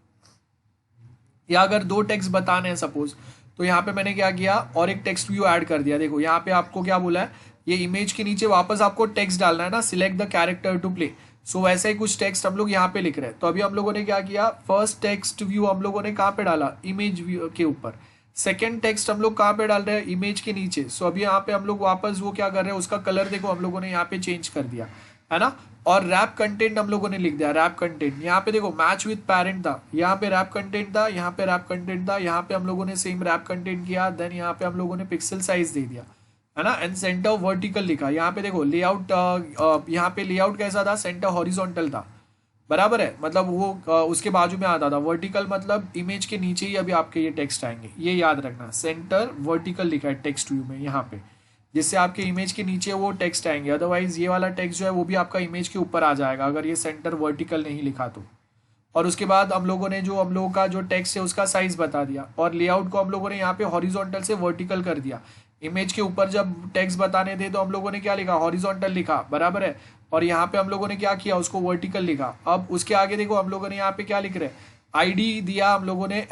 या अगर दो टेक्स्ट बताने हैं सपोज, तो यहाँ पे मैंने क्या किया, और एक टेक्स्ट व्यू ऐड कर दिया। देखो यहाँ पे आपको क्या बोला है, ये इमेज के नीचे वापस आपको टेक्स्ट डालना है ना, select the character to play. So वैसे ही कुछ टेक्स्ट हम लोग यहाँ पे लिख रहे हैं। तो अभी हम लोगों ने क्या किया, फर्स्ट टेक्स्ट व्यू हम लोगों ने कहाँ पे डाला, इमेज व्यू के ऊपर। सेकेंड टेक्स्ट हम लोग कहाँ पे डाल रहे हैं, इमेज के नीचे। सो अभी यहाँ पे हम लोग वापस वो क्या कर रहे हैं, उसका कलर देखो हम लोगों ने यहाँ पे चेंज कर दिया है ना। और रैप कंटेंट हम लोगों ने लिख दिया, रैप कंटेंट। यहाँ पे देखो मैच विद पेरेंट था, यहाँ पे रैप कंटेंट था, यहाँ पे रैप कंटेंट था, यहाँ पे हम लोगों ने सेम रैप कंटेंट किया। देन यहाँ पे हम लोगों ने पिक्सल साइज दे दिया है ना, एंड सेंटर वर्टिकल लिखा। यहाँ पे देखो लेआउट, यहाँ पे लेआउट कैसा था, सेंटर हॉरिजॉन्टल था, बराबर है। मतलब वो उसके बाजू में आता था। वर्टिकल मतलब इमेज के नीचे ही अभी आपके ये टेक्स्ट आएंगे, ये याद रखना। सेंटर वर्टिकल लिखा है टेक्स्ट व्यू में यहाँ पे, जिससे आपके इमेज के नीचे वो टेक्स्ट आएंगे। अदरवाइज ये वाला टेक्स्ट जो है वो भी आपका इमेज के ऊपर आ जाएगा अगर ये सेंटर वर्टिकल नहीं लिखा तो। और उसके बाद हम लोगों ने जो हम लोगों का जो टेक्स्ट है उसका साइज बता दिया, और लेआउट को हम लोगों ने यहाँ पे हॉरिजॉन्टल से वर्टिकल कर दिया। इमेज के ऊपर जब टेक्स्ट बताने थे तो हम लोगों ने क्या लिखा, हॉरिजॉन्टल लिखा, बराबर है। और यहाँ पे हम लोगों ने क्या किया, उसको वर्टिकल लिखा। अब उसके आगे देखो हम लोगों ने यहाँ पे क्या लिख रहे हैं, आईडी दिया हम लोगों ने,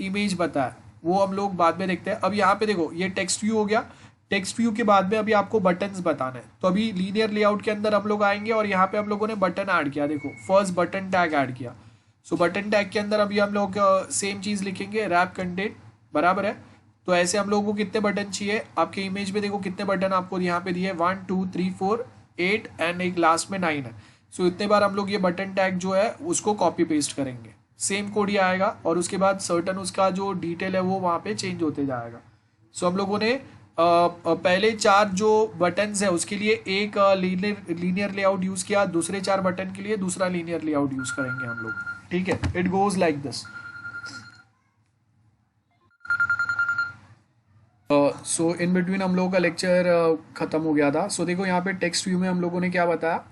@इमेज बताया, वो हम लोग बाद में देखते हैं। अब यहाँ पे देखो ये टेक्स्ट व्यू हो गया। टेक्स्ट व्यू के बाद में अभी आपको बटन्स बताना है, तो अभी लीनियर लेआउट के अंदर हम लोग आएंगे और यहाँ पे हम लोगों ने बटन ऐड किया। देखो फर्स्ट बटन टैग ऐड किया। सो बटन टैग के अंदर अभी हम लोग सेम चीज लिखेंगे, रैप कंटेंट, बराबर है। तो ऐसे हम लोगों को कितने बटन चाहिए, आपके इमेज में देखो कितने बटन आपको यहाँ पे दिए, 1 2 3 4 8 एंड एक लास्ट में 9 है। सो इतने बार हम लोग ये बटन टैग जो है उसको कॉपी पेस्ट करेंगे, सेम कोड ही आएगा। और उसके बाद सर्टन उसका जो डिटेल है वो वहाँ पे चेंज होते जाएगा। सो हम लोगों ने पहले 4 जो बटन्स है उसके लिए एक लीनियर लेआउट यूज किया, दूसरे 4 बटन के लिए दूसरा लीनियर लेआउट यूज करेंगे हम लोग, ठीक है। It goes like this. So in between हम लोगों का लेक्चर खत्म हो गया था। सो देखो यहाँ पे टेक्स्ट व्यू में हम लोगों ने क्या बताया,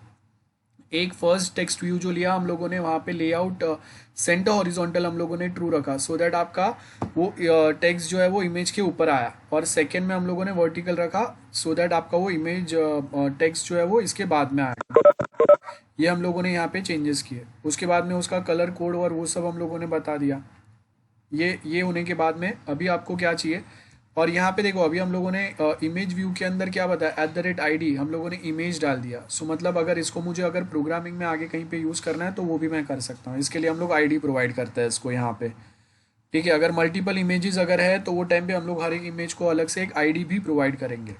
एक फर्स्ट टेक्स्ट व्यू जो लिया हम लोगों ने, वहाँ पे लेआउट सेंटर हॉरिजॉन्टल हम लोगों ने ट्रू रखा, सो दैट आपका वो टेक्स्ट जो है वो इमेज के ऊपर आया। और सेकंड में हम लोगों ने वर्टिकल रखा, सो दैट आपका वो इमेज टेक्स्ट जो है वो इसके बाद में आया। ये हम लोगों ने यहाँ पे चेंजेस किए। उसके बाद में उसका कलर कोड और वो सब हम लोगों ने बता दिया। ये होने के बाद में अभी आपको क्या चाहिए, और यहाँ पे देखो अभी हम लोगों ने इमेज व्यू के अंदर क्या बताया, @id हम लोगों ने इमेज डाल दिया। सो मतलब अगर इसको मुझे अगर प्रोग्रामिंग में आगे कहीं पे यूज़ करना है तो वो भी मैं कर सकता हूँ। इसके लिए हम लोग आईडी प्रोवाइड करते हैं इसको यहाँ पे, ठीक है। अगर मल्टीपल इमेजेस अगर है तो वो टाइम पे हम लोग हर एक इमेज को अलग से एक आईडी भी प्रोवाइड करेंगे।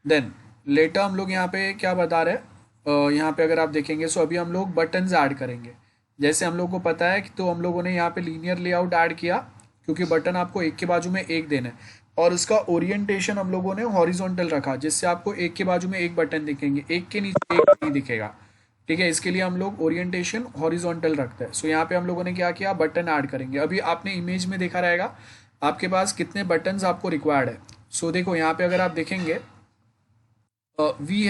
देन लेटर हम लोग यहाँ पे क्या बता रहे हैं, यहाँ पे अगर आप देखेंगे, सो अभी हम लोग बटन्स ऐड करेंगे। जैसे हम लोग को पता है कि तो हम लोगों ने यहाँ पे लीनियर लेआउट ऐड किया, क्योंकि बटन आपको एक के बाजू में एक देना है। और उसका ओरिएंटेशन हम लोगों ने हॉरिजॉन्टल रखा, जिससे आपको एक के बाजू में एक बटन दिखेंगे, एक के नीचे एक नहीं दिखेगा, ठीक है। इसके लिए हम लोग ओरिएंटेशन हॉरिजॉन्टल रखते हैं। सो यहाँ पे हम लोगों ने क्या किया, बटन ऐड करेंगे। अभी आपने इमेज में देखा रहेगा आपके पास कितने बटन्स आपको रिक्वायर्ड है। सो देखो यहाँ पे अगर आप देखेंगे, वी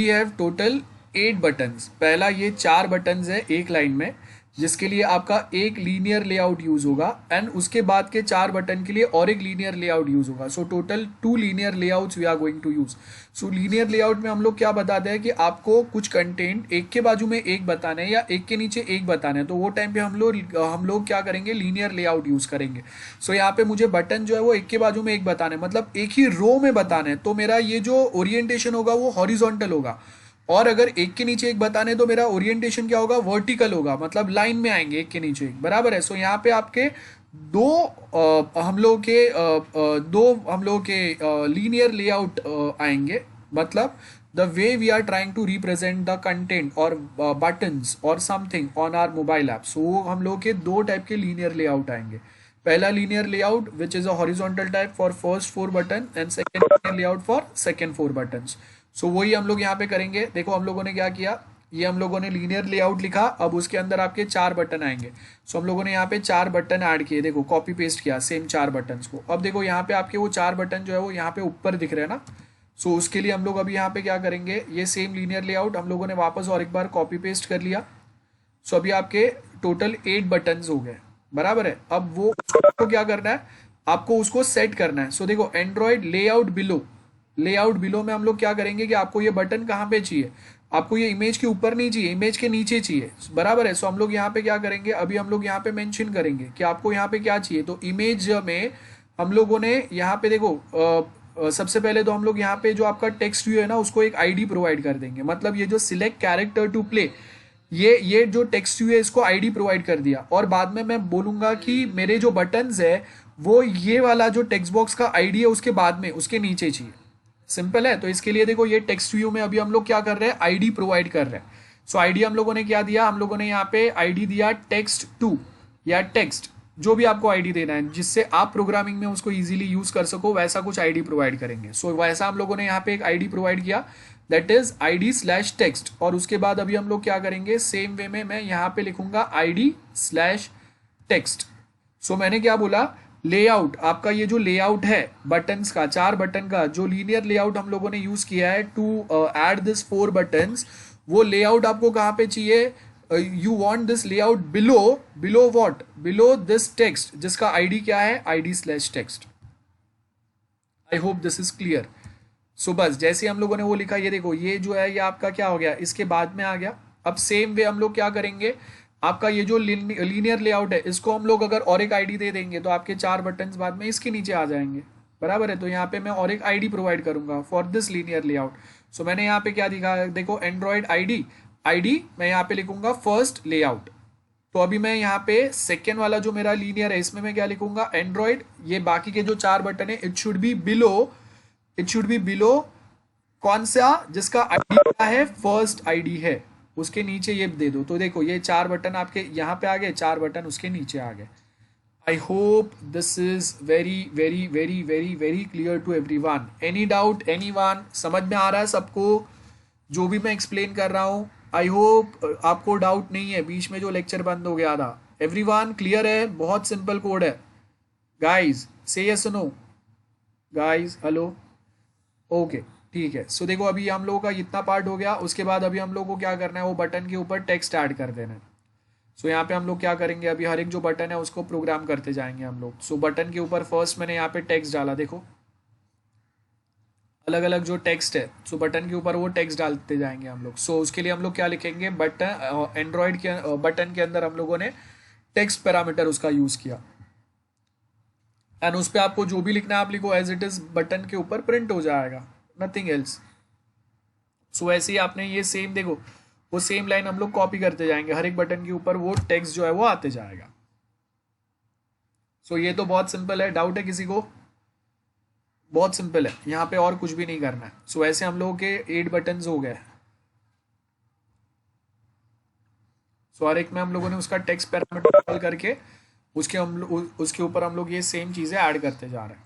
हैव टोटल 8 बटन्स। पहला ये 4 बटन्स है एक लाइन में, जिसके लिए आपका एक लीनियर लेआउट यूज होगा, एंड उसके बाद के 4 बटन के लिए और एक लीनियर लेआउट यूज होगा। So total 2 linear layouts we are going to use. So linear layout में हम लोग क्या बताते हैं कि आपको कुछ कंटेंट एक के बाजू में एक बताना है या एक के नीचे एक बताना है, तो वो टाइम पे हम लोग क्या करेंगे, लीनियर लेआउट यूज करेंगे। सो यहाँ पे मुझे बटन जो है वो एक के बाजू में एक बताना है, मतलब एक ही रो में बताना है, तो मेरा ये जो ओरिएंटेशन होगा वो हॉरिजॉन्टल होगा। और अगर एक के नीचे एक बताने तो मेरा ओरिएंटेशन क्या होगा, वर्टिकल होगा, मतलब लाइन में आएंगे एक के नीचे एक, बराबर है। सो यहाँ पे आपके दो हम लोग के लीनियर लेआउट आएंगे, मतलब the way we are trying to represent the content और बटन्स और something on our mobile app. So वो हम लोग के दो टाइप के लीनियर लेआउट आएंगे। पहला linear layout which is a horizontal type for first 4 button and second linear layout for second 4 buttons. So वही हम लोग यहाँ पे करेंगे। देखो हम लोगों ने क्या किया, ये हम लोगों ने लीनियर लेआउट लिखा, अब उसके अंदर आपके 4 बटन आएंगे। सो हम लोगों ने यहाँ पे 4 बटन ऐड किए, देखो कॉपी पेस्ट किया सेम 4 बटन को। अब देखो यहाँ पे आपके वो 4 बटन जो है वो यहाँ पे ऊपर दिख रहे हैं ना। सो उसके लिए हम लोग अभी यहाँ पे क्या करेंगे, ये सेम लीनियर लेआउट हम लोगों ने वापस और एक बार कॉपी पेस्ट कर लिया। सो अभी आपके टोटल 8 बटन्स हो गए, बराबर है। अब वो आपको क्या करना है, आपको उसको सेट करना है। सो देखो Android layout below, layout below में हम लोग क्या करेंगे कि आपको ये बटन कहाँ पे चाहिए, आपको ये इमेज के ऊपर नहीं चाहिए, इमेज के नीचे चाहिए, बराबर है। सो हम लोग यहाँ पे क्या करेंगे, अभी हम लोग यहाँ पे मेंशन करेंगे कि आपको यहाँ पे क्या चाहिए। तो इमेज में हम लोगों ने यहाँ पे देखो सबसे पहले तो हम लोग यहाँ पे जो आपका टेक्स्ट व्यू है ना उसको एक आईडी प्रोवाइड कर देंगे। मतलब ये जो सिलेक्ट कैरेक्टर टू प्ले, ये जो टेक्स्ट व्यू है इसको आईडी प्रोवाइड कर दिया। और बाद में मैं बोलूंगा कि मेरे जो बटन्स है वो ये वाला जो टेक्स्ट बॉक्स का आईडी है उसके बाद में उसके नीचे चाहिए। सिंपल है। तो इसके लिए देखो ये टेक्स्ट व्यू में अभी हम लोग क्या कर रहे हैं, आईडी प्रोवाइड कर रहे हैं। सो आईडी हम लोगों ने क्या दिया, हम लोगों ने यहाँ पे आईडी दिया टेक्स्ट 2 या टेक्स्ट, जो भी आपको आईडी देना है जिससे आप प्रोग्रामिंग में उसको इजीली यूज कर सको, वैसा कुछ आईडी प्रोवाइड करेंगे। सो वैसा हम लोगों ने यहाँ पे एक आईडी प्रोवाइड किया, दैट इज id/text। और उसके बाद अभी हम लोग क्या करेंगे, सेम वे में मैं यहाँ पे लिखूंगा id/text। सो मैंने क्या बोला, लेआउट, आपका ये जो लेआउट है बटन्स का, 4 बटन का जो लीनियर लेआउट हम लोगों ने यूज किया है टू ऐड दिस 4 बटन्स, वो लेआउट आपको कहाँ पे चाहिए, you want this layout below what, below this text जिसका आईडी क्या है, id/text। I hope this is clear. So बस जैसे हम लोगों ने वो लिखा, ये देखो ये जो है ये आपका क्या हो गया, इसके बाद में आ गया। अब सेम वे हम लोग क्या करेंगे, आपका ये जो लीनियर लेआउट है इसको हम लोग अगर और एक आईडी दे देंगे तो आपके 4 बटन्स बाद में इसके नीचे आ जाएंगे, बराबर है। तो यहाँ पे मैं और एक आईडी प्रोवाइड करूंगा फॉर दिस लीनियर लेआउट। सो मैंने यहाँ पे क्या दिखा, देखो एंड्रॉयड आईडी मैं यहाँ पे लिखूंगा फर्स्ट लेआउट। तो अभी मैं यहाँ पे सेकेंड वाला जो मेरा लीनियर है इसमें मैं क्या लिखूंगा, एंड्रॉयड, ये बाकी के जो 4 बटन है इट शुड बी बिलो कौन सा, जिसका आईडी क्या है, फर्स्ट आईडी है, उसके नीचे ये दे दो। तो देखो ये 4 बटन आपके यहाँ पे आ गए, 4 बटन उसके नीचे आ गए। I hope this is very very very very very clear to everyone. Any doubt, anyone, समझ में आ रहा है सबको जो भी मैं एक्सप्लेन कर रहा हूँ? आई होप आपको डाउट नहीं है, बीच में जो लेक्चर बंद हो गया था। एवरीवन क्लियर है? बहुत सिंपल कोड है guys, say yes no guys, hello, okay ठीक है। सो देखो अभी हम लोगों का इतना पार्ट हो गया। उसके बाद अभी हम लोग को क्या करना है, वो बटन के ऊपर टेक्स्ट ऐड कर देना है। सो यहाँ पे हम लोग क्या करेंगे, अभी हर एक जो बटन है उसको प्रोग्राम करते जाएंगे हम लोग। सो बटन के ऊपर फर्स्ट मैंने यहाँ पे टेक्स्ट डाला, देखो अलग अलग जो टेक्स्ट है, सो बटन के ऊपर वो टेक्स्ट डालते जाएंगे हम लोग। सो उसके लिए हम लोग क्या लिखेंगे, बटन एंड्रॉयड के बटन के अंदर हम लोगों ने टेक्स्ट पैरामीटर उसका यूज किया, एंड उस पर आपको जो भी लिखना है आप लिखो, एज इट इज बटन के ऊपर प्रिंट हो जाएगा, नथिंग एल्स। सो ऐसे ही आपने ये सेम देखो, वो सेम लाइन हम लोग कॉपी करते जाएंगे, हर एक बटन के ऊपर वो टेक्स्ट जो है वो आते जाएगा। सो ये तो बहुत सिंपल है। डाउट है किसी को? बहुत सिंपल है, यहाँ पे और कुछ भी नहीं करना है। सो ऐसे हम लोगों के 8 बटन्स हो गए। सो हर एक में हम लोगों ने उसका टेक्स्ट पैरामीटर कॉल करके उसके ऊपर हम लोग ये सेम चीजें ऐड करते जा रहे हैं,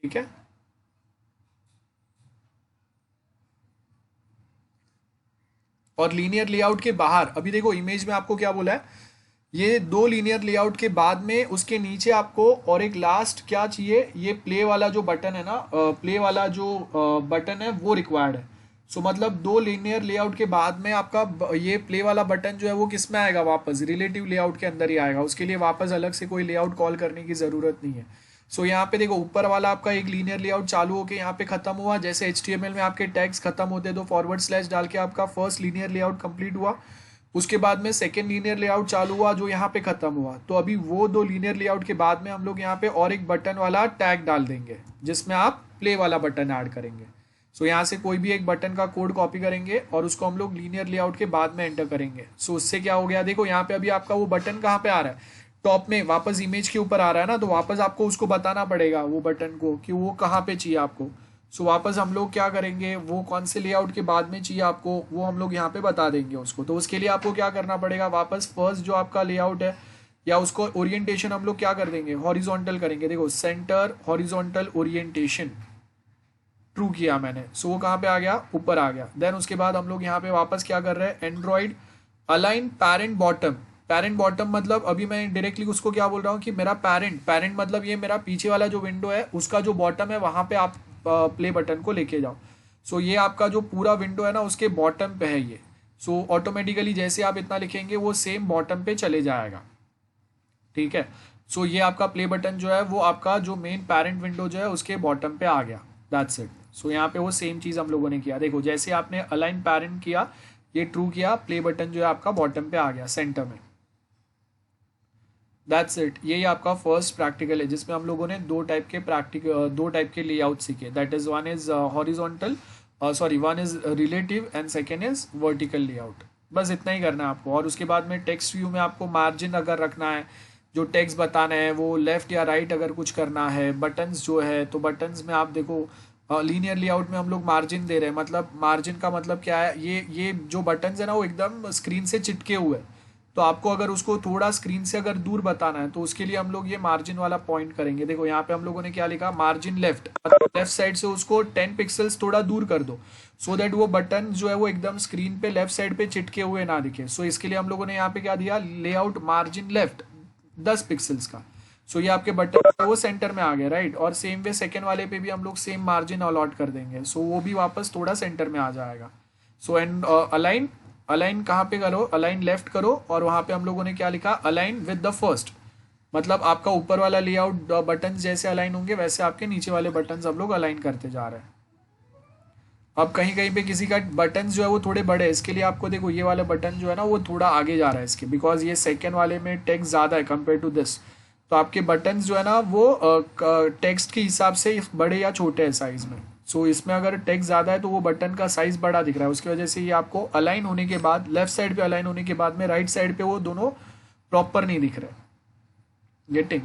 ठीक है। और लीनियर लेआउट के बाहर अभी देखो इमेज में आपको क्या बोला है, ये 2 लीनियर लेआउट के बाद में उसके नीचे आपको और एक लास्ट क्या चाहिए, ये प्ले वाला जो बटन है ना, प्ले वाला जो बटन है वो रिक्वायर्ड है। सो मतलब 2 लीनियर लेआउट के बाद में आपका ये प्ले वाला बटन जो है वो किस में आएगा, वापस रिलेटिव लेआउट के अंदर ही आएगा। उसके लिए वापस अलग से कोई लेआउट कॉल करने की ज़रूरत नहीं है। सो यहाँ पे देखो ऊपर वाला आपका एक लीनियर लेआउट चालू होकर यहाँ पे खत्म हुआ, जैसे HTML में आपके टैग्स खत्म होते तो फॉरवर्ड / डाल के आपका फर्स्ट लीनियर लेआउट कंप्लीट हुआ। उसके बाद में सेकेंड लीनियर लेआउट चालू हुआ जो यहाँ पे खत्म हुआ। तो अभी वो 2 लीनियर लेआउट के बाद में हम लोग यहाँ पे और एक बटन वाला टैग डाल देंगे जिसमें आप प्ले वाला बटन ऐड करेंगे। सो यहाँ से कोई भी एक बटन का कोड कॉपी करेंगे और उसको हम लोग लीनियर लेआउट के बाद में एंटर करेंगे। सो उससे क्या हो गया, देखो यहाँ पे अभी आपका वो बटन कहाँ पे आ रहा है, टॉप में वापस इमेज के ऊपर आ रहा है ना, तो वापस आपको उसको बताना पड़ेगा वो बटन को कि वो कहाँ पे चाहिए आपको। सो वापस हम लोग क्या करेंगे, वो कौन से लेआउट के बाद में चाहिए आपको वो हम लोग यहाँ पे बता देंगे उसको। तो उसके लिए आपको क्या करना पड़ेगा, वापस फर्स्ट जो आपका लेआउट है या उसको ओरिएंटेशन हम लोग क्या कर देंगे, हॉरिजॉन्टल करेंगे। देखो सेंटर हॉरिजॉन्टल ओरिएंटेशन ट्रू किया मैंने, सो वो कहाँ पे आ गया, ऊपर आ गया। देन उसके बाद हम लोग यहाँ पे वापस क्या कर रहे हैं, Android align parent bottom. Parent bottom मतलब अभी मैं डायरेक्टली उसको क्या बोल रहा हूँ कि मेरा पैरेंट मतलब ये मेरा पीछे वाला जो विंडो है उसका जो बॉटम है वहाँ पे आप प्ले बटन को लेके जाओ। सो ये आपका जो पूरा विंडो है ना उसके बॉटम पे है ये। सो ऑटोमेटिकली जैसे आप इतना लिखेंगे वो सेम बॉटम पे चले जाएगा, ठीक है। सो ये आपका प्ले बटन जो है वो आपका जो मेन पैरेंट विंडो जो है उसके बॉटम पे आ गया, दैट्स इट। सो यहाँ पे वो सेम चीज़ हम लोगों ने किया, देखो जैसे आपने अलाइन पैरेंट किया ये ट्रू किया, प्ले बटन जो है आपका बॉटम पे आ गया सेंटर में, दैट्स इट। यही आपका फर्स्ट प्रैक्टिकल है जिसमें हम लोगों ने दो टाइप के लेआउट सीखे, that is one is horizontal one is relative and second is vertical layout. बस इतना ही करना है आपको। और उसके बाद में टेक्स्ट व्यू में आपको मार्जिन अगर रखना है, जो टेक्स्ट बताना है वो लेफ्ट या राइट अगर कुछ करना है, बटन्स जो है तो बटन्स में आप देखो लीनियर लेआउट में हम लोग मार्जिन दे रहे हैं, मतलब मार्जिन का मतलब क्या है, ये जो बटन्स है ना वो एकदम स्क्रीन से चिटके हुए हैं, तो आपको अगर उसको थोड़ा स्क्रीन से अगर दूर बताना है तो उसके लिए हम लोग ये मार्जिन वाला पॉइंट करेंगे। देखो यहाँ पे हम लोगों ने क्या लिखा, मार्जिन लेफ्ट, लेफ्ट साइड से उसको 10 पिक्सल्स थोड़ा दूर कर दो सो दैट वो बटन जो है वो एकदम स्क्रीन पे लेफ्ट साइड पे चिटके हुए ना दिखे। सो इसके लिए हम लोगों ने यहाँ पे क्या दिया, लेआउट मार्जिन लेफ्ट 10 पिक्सल्स का। सो ये आपके बटन वो सेंटर में आ गया, राइट। और सेम वे सेकेंड वाले पे भी हम लोग सेम मार्जिन अलॉट कर देंगे, सो वो भी वापस थोड़ा सेंटर में आ जाएगा। सो एंड अलाइन कहाँ पे करो, अलाइन लेफ्ट करो, और वहाँ पे हम लोगों ने क्या लिखा, अलाइन विद द फर्स्ट, मतलब आपका ऊपर वाला लेआउट बटन जैसे अलाइन होंगे वैसे आपके नीचे वाले बटन हम लोग अलाइन करते जा रहे हैं। अब कहीं कहीं पे किसी का बटन जो है वो थोड़े बड़े है, इसके लिए आपको देखो ये वाला बटन जो है ना वो थोड़ा आगे जा रहा है इसके, बिकॉज ये सेकेंड वाले में टेक्स्ट ज़्यादा है कंपेयर टू दिस, तो आपके बटन्स जो है ना वो टेक्स्ट के हिसाब से बड़े या छोटे हैं साइज में। सो इसमें अगर टेक्स्ट ज़्यादा है तो वो बटन का साइज बड़ा दिख रहा है, उसकी वजह से ये आपको अलाइन होने के बाद लेफ्ट साइड पे अलाइन होने के बाद में राइट साइड पे वो दोनों प्रॉपर नहीं दिख रहे। गेटिंग?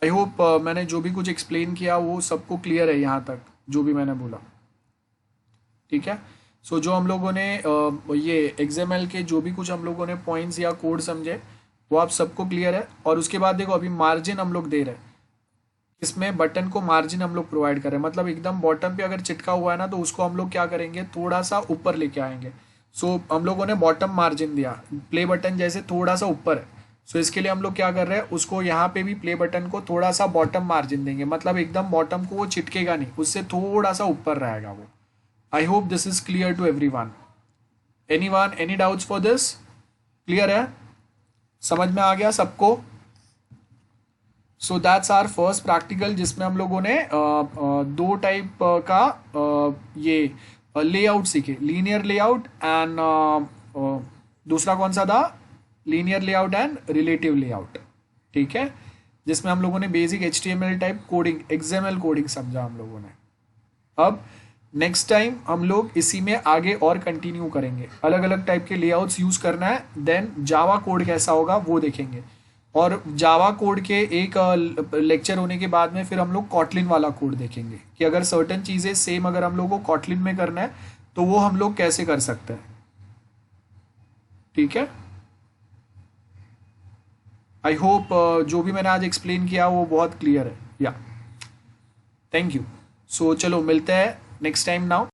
आई होप मैंने जो भी कुछ एक्सप्लेन किया वो सबको क्लियर है यहाँ तक, जो भी मैंने बोला, ठीक है। सो जो हम लोगों ने ये XML के जो भी कुछ हम लोगों ने पॉइंट्स या कोड समझे वो आप सबको क्लियर है। और उसके बाद देखो अभी मार्जिन हम लोग दे रहे हैं, इसमें बटन को मार्जिन हम लोग प्रोवाइड कर रहे हैं, मतलब एकदम बॉटम पे अगर चिटका हुआ है ना तो उसको हम लोग क्या करेंगे, थोड़ा सा ऊपर लेके आएंगे। सो हम लोगों ने बॉटम मार्जिन दिया, प्ले बटन जैसे थोड़ा सा ऊपर है, सो इसके लिए हम लोग क्या कर रहे हैं, उसको यहाँ पे भी प्ले बटन को थोड़ा सा बॉटम मार्जिन देंगे, मतलब एकदम बॉटम को वो चिटकेगा नहीं, उससे थोड़ा सा ऊपर रहेगा वो। I hope this is clear to everyone. Anyone, any doubts for this? Clear है, समझ में आ गया सबको? So that's our first practical जिसमें हम लोगों ने दो टाइप का ये लेआउट सीखे, लीनियर लेआउट एंड दूसरा कौन सा था, linear layout and relative layout, ठीक है, जिसमें हम लोगों ने basic HTML type coding, XML coding समझा हम लोगों ने। अब नेक्स्ट टाइम हम लोग इसी में आगे और कंटिन्यू करेंगे, अलग अलग टाइप के लेआउट्स यूज करना है, देन जावा कोड कैसा होगा वो देखेंगे, और जावा कोड के एक लेक्चर होने के बाद में फिर हम लोग कॉटलिन वाला कोड देखेंगे कि अगर सर्टेन चीज़ें सेम अगर हम लोग को कॉटलिन में करना है तो वो हम लोग कैसे कर सकते हैं, ठीक है। आई होप जो भी मैंने आज एक्सप्लेन किया वो बहुत क्लियर है, या थैंक यू। सो चलो मिलते हैं नेक्स्ट टाइम नाउ।